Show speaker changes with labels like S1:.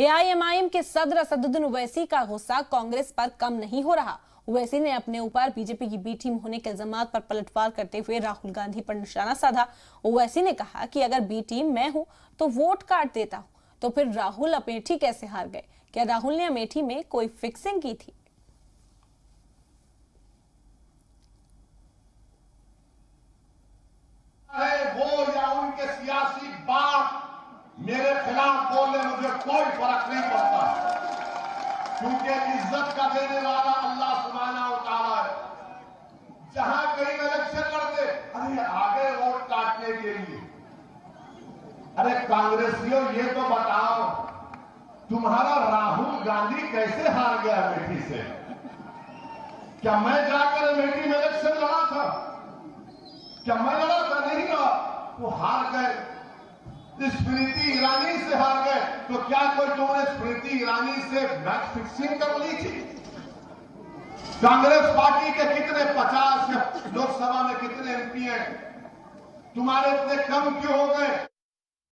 S1: AIMIM के सदर असदुद्दीन ओवैसी का गुस्सा कांग्रेस पर कम नहीं हो रहा। ओवैसी ने अपने ऊपर बीजेपी की बी टीम होने के इल्जामात पर पलटवार करते हुए राहुल गांधी पर निशाना साधा। ओवैसी ने कहा कि अगर बी टीम मैं हूं तो वोट काट देता हूं, तो फिर राहुल अमेठी कैसे हार गए? क्या राहुल ने अमेठी में कोई फिक्सिंग की थी?
S2: वो या उनके सियासी बात मेरे खिलाफ बोले, मुझे कोई फर्क नहीं पड़ता, क्योंकि इज्जत का देने वाला अल्लाह सुब्हानहू व तआला है। जहां कहीं इलेक्शन लड़ते, अरे आगे वोट काटने के लिए। अरे कांग्रेसियों, ये तो बताओ, तुम्हारा राहुल गांधी कैसे हार गया अमेठी से? क्या मैं जाकर अमेठी में इलेक्शन लड़ा था? क्या मैं लड़ा था? नहीं लड़ा। वो हार गए, स्मृति ईरानी से हार गए। तो क्या कोई तुमने स्मृति ईरानी से मैच फिक्सिंग कर ली थी? कांग्रेस पार्टी के कितने 50 लोकसभा में कितने एमपी हैं? तुम्हारे इतने कम क्यों हो गए?